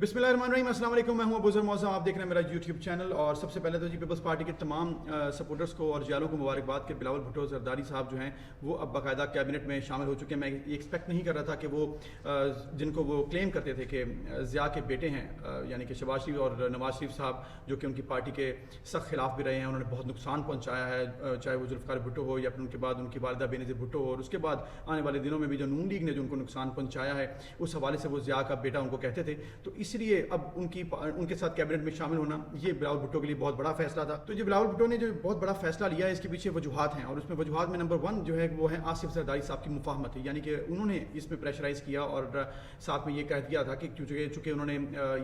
बिस्मिल्लाहिर्रहमानिर्रहीम, अस्सलाम वालेकुम। मैं हूं अबूज़र मौज़ा, आप देख रहे हैं मेरा यूट्यूब चैनल। और सबसे पहले तो जी पीपल्स पार्टी के तमाम सपोर्टर्स को और जियालों को मुबारकबाद कि बिलावल भुट्टो ज़रदारी साहब जो हैं वो अब बाकायदा कैबिनेट में शामिल हो चुके हैं। मैं ये एक्सपेक्ट नहीं कर रहा था कि वो जिनको वो क्लेम करते थे कि ज़िया के बेटे हैं, यानी कि शहबाज शरीफ और नवाज शरीफ साहब, जो कि उनकी पार्टी के सख्त खिलाफ भी रहे हैं, उन्होंने बहुत नुकसान पहुँचाया है, चाहे वो जुल्फ़िकार भुट्टो हो या फिर उनके बाद उनकी वालिदा बेनज़ीर भुट्टो हो, और उसके बाद आने वाले दिनों में भी जो नून लीग ने जो उनको नुकसान पहुँचाया है, उस हवाले से वो ज़िया का बेटा उनको कहते थे। तो इसलिए अब उनके साथ कैबिनेट में शामिल होना ये बिलावल भुट्टो के लिए बहुत बड़ा फैसला था। तो ये बिलावल भुट्टो ने जो बहुत बड़ा फैसला लिया है, इसके पीछे वजूहात हैं, और उसमें वजूहात में नंबर 1 जो है वो है आसिफ जरदारी साहब की मुफाहमत है, यानी कि उन्होंने इसमें प्रेशराइज़ किया और साथ में ये कह दिया था कि चूँकि उन्होंने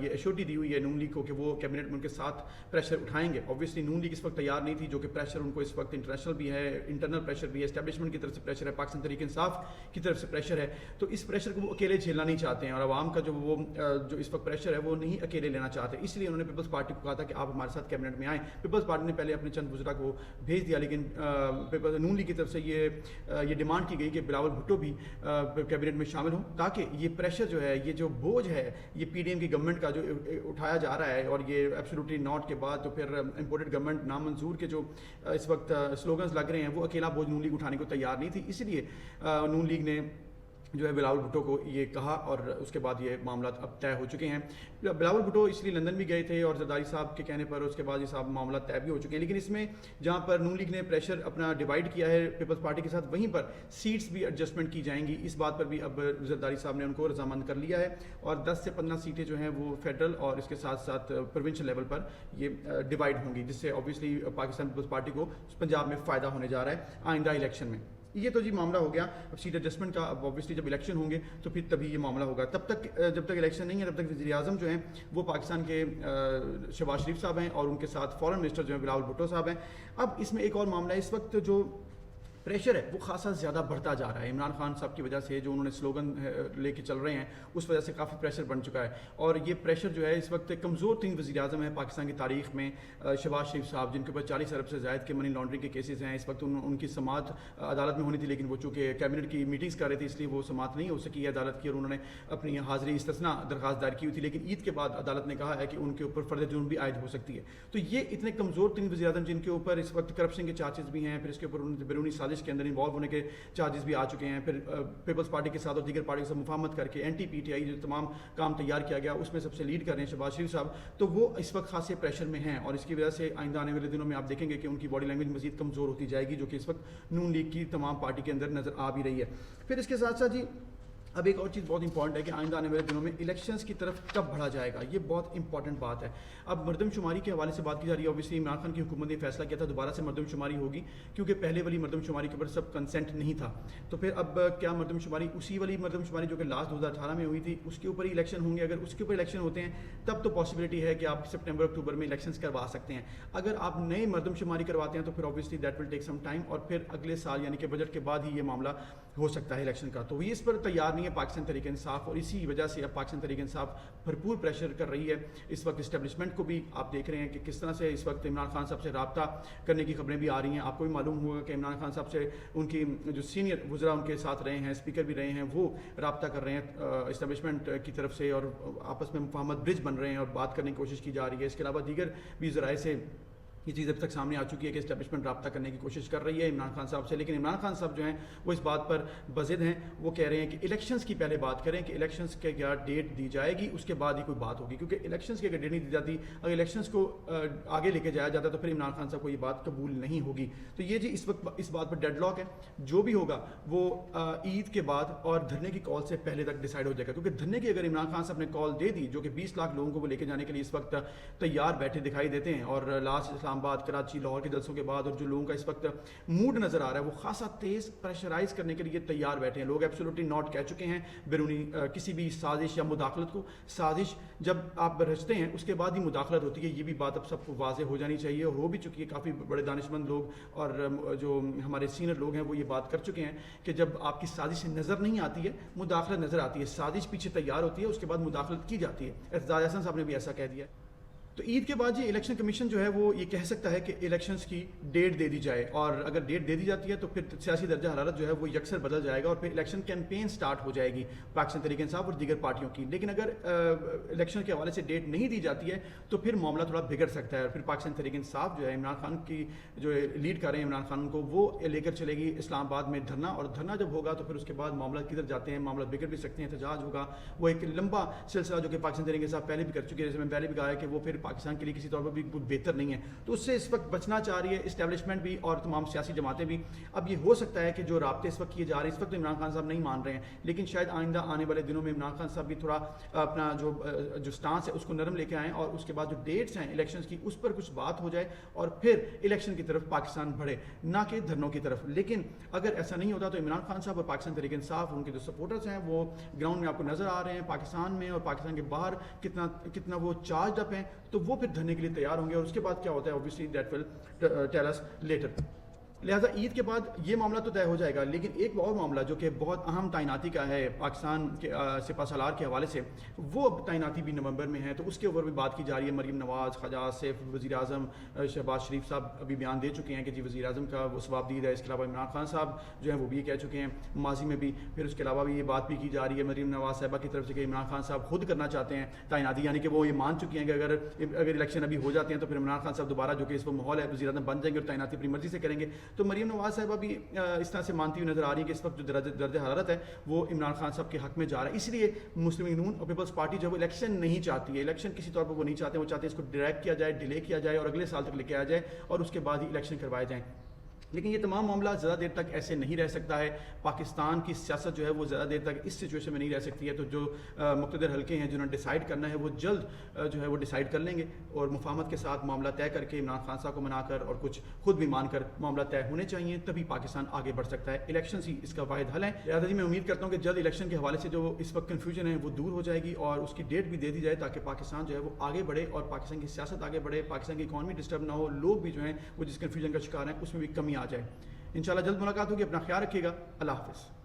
ये एश्योरिटी दी हुई है नून लीग को कि वो कैबिनेट में उनके साथ प्रेशर उठाएंगे। ऑब्वियसली नून लीग इस वक्त तैयार नहीं थी, जो कि प्रेशर उनको इस वक्त इंटरनेशनल भी है, इंटरनल प्रेशर भी है, एस्टैब्लिशमेंट की तरफ से प्रेशर है, पाकिस्तान तहरीक इंसाफ की तरफ से प्रेशर है। तो इस प्रेशर को वो अकेले झेलना नहीं चाहते हैं, और आवाम का जो इस वक्त प्रेशर है वो नहीं अकेले लेना चाहते। इसलिए उन्होंने पीपल्स पार्टी को कहा था कि आप हमारे साथ कैबिनेट में आएँ। पीपल्स पार्टी ने पहले अपने चंद वज़रा को भेज दिया, लेकिन नून लीग की तरफ से ये डिमांड की गई कि बिलावल भुट्टो भी कैबिनेट में शामिल हों, ताकि ये प्रेशर जो है, ये जो बोझ है, ये पीडीएम की गवर्नमेंट का जो उठाया जा रहा है, और ये एब्सोल्युटली नॉट के बाद तो फिर इंपोर्टेड गवर्नमेंट नामंजूर के जो इस वक्त स्लोगन्स लग रहे हैं, वो अकेला बोझ नून लीग उठाने को तैयार नहीं थी। इसलिए नून लीग ने जो है बिलावल भुट्टो को ये कहा, और उसके बाद ये मामला अब तय हो चुके हैं। बिलावल भुट्टो इसलिए लंदन भी गए थे, और जरदारी साहब के कहने पर उसके बाद ये साहब मामला तय भी हो चुके हैं। लेकिन इसमें जहाँ पर नून लीग ने प्रेशर अपना डिवाइड किया है पीपल्स पार्टी के साथ, वहीं पर सीट्स भी एडजस्टमेंट की जाएंगी। इस बात पर भी अब जरदारी साहब ने उनको रजामंद कर लिया है, और 10 से 15 सीटें जो हैं वो फेडरल और इसके साथ साथ प्रोविंशियल लेवल पर ये डिवाइड होंगी, जिससे ऑब्वियसली पाकिस्तान पीपल्स पार्टी को पंजाब में फ़ायदा होने जा रहा है आइंदा इलेक्शन में। ये तो जी मामला हो गया अब सीट एडजस्टमेंट का। अब ऑब्वियसली जब इलेक्शन होंगे तो फिर तभी ये मामला होगा। तब तक जब तक इलेक्शन नहीं है, तब तक वज़ीर आज़म जो हैं वो पाकिस्तान के शहबाज शरीफ साहब हैं, और उनके साथ फॉरेन मिनिस्टर जो हैं बिलावल भुट्टो साहब हैं। अब इसमें एक और मामला है, इस वक्त जो प्रेशर है वो खासा ज़्यादा बढ़ता जा रहा है इमरान खान साहब की वजह से, जो उन्होंने स्लोगन लेके चल रहे हैं, उस वजह से काफ़ी प्रेशर बन चुका है। और ये प्रेशर जो है इस वक्त कमज़ोर 3 वज़ीर आज़म है पाकिस्तान की तारीख में, शहबाज शरीफ साहब, जिनके ऊपर 40 अरब से ज़ायद के मनी लॉन्ड्रिंग के केसेस हैं। इस वक्त उनकी समाअत अदालत में होनी थी, लेकिन वो चूँकि कैबिनेट की मीटिंग्स कर रहे थे, इसलिए वो समाअत नहीं हो सकी है अदालत की, और उन्होंने अपनी हाज़िरी इस्तिस्ना दरख्वास्त दायर की हुई थी। लेकिन ईद के बाद अदालत ने कहा है कि उनके ऊपर फ़र्द जुर्म भी आयद हो सकती है। तो ये इतने कमज़ोर 3 वज़ीर आज़म, जिनके ऊपर इस वक्त करप्शन के चार्जेस भी हैं, फिर इसके ऊपर बैरूनी साजिश के अंदर इन्वॉल्व होने के चार्जेस भी आ चुके हैं, फिर पीपल्स पार्टी के साथ और दीगर पार्टी के साथ मुफाहमत करके NTPTI जो तमाम काम तैयार किया गया, उसमें सबसे लीड कर रहे हैं शहबाज शरीफ साहब। तो वो इस वक्त खासे प्रेशर में हैं, और इसकी वजह से आइंदा आने वाले दिनों में आप देखेंगे कि उनकी बॉडी लैंग्वेज मजीद कमज़ोर होती जाएगी, जो कि इस वक्त नून लीग की तमाम पार्टी के अंदर नज़र आ भी रही है। फिर इसके साथ साथ जी अब एक और चीज़ बहुत इंपॉर्टेंट है कि आइंदा आने वाले दिनों में इलेक्शंस की तरफ कब बढ़ा जाएगा, ये बहुत इंपॉर्टेंट बात है। अब मरदमशुमारी के हवाले से बात की जा रही है। ऑब्वियसली इमरान खान की हुकूमत ने फैसला किया था दोबारा से मरदमशुमारी होगी, क्योंकि पहले वाली मरदमशुमारी के ऊपर सब कंसेंट नहीं था। तो फिर अब क्या मरदमशुमारी, उसी वाली मरदमशुमारी जो कि लास्ट 2018 में हुई थी, उसके ऊपर ही इलेक्शन होंगे? अगर उसके ऊपर इलेक्शन होते हैं तब तो पॉसिबिलिटी है कि आप सितंबर अक्टूबर में इलेक्शंस करवा सकते हैं। अगर आप नई मरदमशुमारी करवाते हैं तो फिर obviously that will take some time, और फिर अगले साल यानी कि बजट के बाद ही ये मामला हो सकता है इलेक्शन का। तो ये इस पर तैयार नहीं है पाकिस्तान तहरीक इंसाफ, और इसी वजह से अब पाकिस्तान तहरीक इंसाफ भरपूर प्रेशर कर रही है इस वक्त इस्टेब्लिशमेंट को भी। आप देख रहे हैं कि किस तरह से इस वक्त इमरान खान साहब से रब्ता करने की खबरें भी आ रही हैं। आपको भी मालूम होगा कि इमरान खान साहब से उनकी जो सीनियर वज़रा उनके साथ रहे हैं, स्पीकर भी रहे हैं, वो रब्ता कर रहे हैं इस्टेब्लिशमेंट की तरफ से, और आपस में मुफाहमत ब्रिज बन रहे हैं और बात करने की कोशिश की जा रही है। इसके अलावा दीगर भी ज़राए से ये चीज़ अब तक सामने आ चुकी है कि इस्टेब्लिशमेंट रब्ता करने की कोशिश कर रही है इमरान खान साहब से। लेकिन इमरान खान साहब जो हैं वो इस बात पर बज़िद हैं, वो कह रहे हैं कि इलेक्शंस की पहले बात करें कि इलेक्शंस के क्या डेट दी जाएगी, उसके बाद ही कोई बात होगी। क्योंकि इलेक्शंस की अगर डेट नहीं दी जाती, अगर इलेक्शंस को आगे लेके जाया जाता तो फिर इमरान खान साहब को ये बात कबूल नहीं होगी। तो ये जी इस वक्त इस बात पर डेडलॉक है। जो भी होगा वो ईद के बाद और धरने की कॉल से पहले तक डिसाइड हो जाएगा। क्योंकि धरने की अगर इमरान खान साहब ने कॉल दे दी, जो कि 20 लाख लोगों को वो लेके जाने के लिए इस वक्त तैयार बैठे दिखाई देते हैं, और लास्ट इस्लामाबाद, कराची, लाहौर के जलसों के बाद, और जो लोगों का इस वक्त मूड नजर आ रहा है वो खासा तेज प्रेशराइज करने के लिए तैयार बैठे हैं। लोग एब्सोल्युटली नॉट कह चुके हैं बैरूनी किसी भी साजिश या मुदाखलत को। साजिश जब आप रचते हैं उसके बाद ही मुदाखलत होती है, ये भी बात अब सबको वाज़े हो जानी चाहिए, और हो भी चुकी है। काफ़ी बड़े दानिशमंद लोग और जो हमारे सीनियर लोग हैं वो ये बात कर चुके हैं कि जब आपकी साजिश नज़र नहीं आती है, मुदाखलत नज़र आती है। साजिश पीछे तैयार होती है, उसके बाद मुदाखलत की जाती है। एहतजाज हसन साहब ने भी ऐसा कह दिया है। تو عید کے بعد یہ الیکشن کمیشن جو ہے وہ یہ کہہ سکتا ہے کہ الیکشنز کی ڈیٹ دے دی جائے، اور اگر ڈیٹ دے دی جاتی ہے تو پھر سیاسی درجہ حرارت جو ہے وہ یکسر بدل جائے گا اور پھر الیکشن کیمپین سٹارٹ ہو جائے گی پاکستان تحریک انصاف اور دیگر پارٹیوں کی. لیکن اگر الیکشن کے حوالے سے ڈیٹ نہیں دی جاتی ہے تو پھر معاملہ تھوڑا بگڑ سکتا ہے، اور پھر پاکستان تحریک انصاف جو ہے عمران خان کی جو لیڈ کر رہے ہیں عمران خان کو، وہ لے کر چلے گی اسلام آباد میں دھرنا، اور دھرنا جب ہوگا تو پھر اس کے بعد معاملہ کدھر جاتے ہیں، معاملہ بگڑ بھی سکتے ہیں، احتجاج ہوگا. وہ ایک لمبا سلسلہ جو کہ پاکستان تحریک انصاف پہلے بھی کر چکی ہے، جیسے میں پہلے بھی کہا ہے کہ وہ پھر پاکستان کے لیے کسی طور پر بھی بہتر نہیں ہے. تو اس سے اس وقت بچنا چاہ رہی ہے اسٹیبلشمنٹ بھی اور تمام سیاسی جماعتیں بھی. اب یہ ہو سکتا ہے کہ جو رابطے اس وقت کیے جا رہے ہیں، اس وقت تو عمران خان صاحب نہیں مان رہے ہیں، لیکن شاید آئندہ آنے والے دنوں میں عمران خان صاحب بھی تھوڑا اپنا جو سٹانس ہے اس کو نرم لے کے آئیں، اور اس کے بعد جو ڈیٹس ہیں الیکشنز کی اس پر کچھ بات ہو جائے اور پھر الیکشن کی طرف پاکستان بڑھے، نہ کہ دھرنوں کی طرف. لیکن اگر ایسا نہیں ہوتا تو عمران خان صاحب اور پاکستان تحریک انصاف، ان کے جو سپورٹرز ہیں وہ گراؤنڈ میں آپ کو نظر آ رہے ہیں، پاکستان میں اور پاکستان کے باہر کتنا وہ چارجڈ اپ ہیں، تو وہ پھر دھرنے کے لیے تیار ہوں گے. اور اس کے بعد کیا ہوتا ہے obviously that will tell us later. لہٰذا عید کے بعد یہ معاملہ تو طے ہو جائے گا. لیکن ایک اور معاملہ جو کہ بہت اہم تعیناتی کا ہے پاکستان کے سپہ سالار کے حوالے سے، وہ تعیناتی بھی نومبر میں ہے، تو اس کے اوپر بھی بات کی جا رہی ہے. مریم نواز، خواجہ آصف، وزیر اعظم شہباز شریف صاحب ابھی بیان دے چکے ہیں کہ جی وزیر اعظم کا وہ ثواب دید ہے. اس کے علاوہ عمران خان صاحب جو ہیں وہ بھی یہ کہہ چکے ہیں ماضی میں بھی. پھر اس کے علاوہ بھی یہ بات بھی کی جا رہی ہے مریم نواز صاحبہ کی طرف سے کہ عمران خان صاحب خود کرنا چاہتے ہیں تعیناتی، یعنی کہ وہ یہ مان چکی ہیں کہ اگر الیکشن ابھی ہو جاتے ہیں تو پھر عمران خان صاحب دوبارہ جو کہ اس وقت ماحول ہے وزیر اعظم بن جائیں گے اور تعیناتی اپنی مرضی سے کریں گے. تو مریم نواز صاحب بھی اس طرح سے مانتی ہوئی نظر آ رہی ہے کہ اس وقت جو درجہ حرارت ہے وہ عمران خان صاحب کے حق میں جا رہا ہے. اس لیے مسلم لیگ نون اور پیپلز پارٹی جو الیکشن نہیں چاہتی ہے، الیکشن کسی طور پر وہ نہیں چاہتے، وہ چاہتے ہیں اس کو ڈریگ کیا جائے، ڈیلے کیا جائے اور اگلے سال تک لے کے آیا جائے اور اس کے بعد ہی الیکشن کروائے جائیں. لیکن یہ تمام معاملہ زیادہ دیر تک ایسے نہیں رہ سکتا ہے. پاکستان کی سیاست جو ہے وہ زیادہ دیر تک اس سچویشن میں نہیں رہ سکتی ہے. تو جو مقتدر حلقے ہیں جنہوں نے ڈیسائیڈ کرنا ہے وہ جلد جو ہے وہ ڈیسائیڈ کر لیں گے اور مفاہمت کے ساتھ معاملہ طے کر کے عمران خان صاحب کو منا کر اور کچھ خود بھی مان کر معاملہ طے ہونے چاہیے، تبھی پاکستان آگے بڑھ سکتا ہے. الیکشن ہی اس کا واحد حل ہے. لہٰذا جی میں امید کرتا ہوں کہ جلد الیکشن کے حوالے سے جو اس وقت کنفیوژن ہے وہ دور ہو جائے گی اور اس کی ڈیٹ بھی دے دی جائے تاکہ پاکستان جو ہے وہ آگے بڑھے اور پاکستان کی سیاست آگے بڑھے، پاکستان کی اکانومی ڈسٹرب نہ ہو، لوگ بھی جو ہیں وہ جس کنفیوژن کا شکار ہیں اس میں بھی کمی آ جائے. انشاءاللہ جلد ملاقات ہوگی. اپنا خیال رکھیے گا. اللہ حافظ.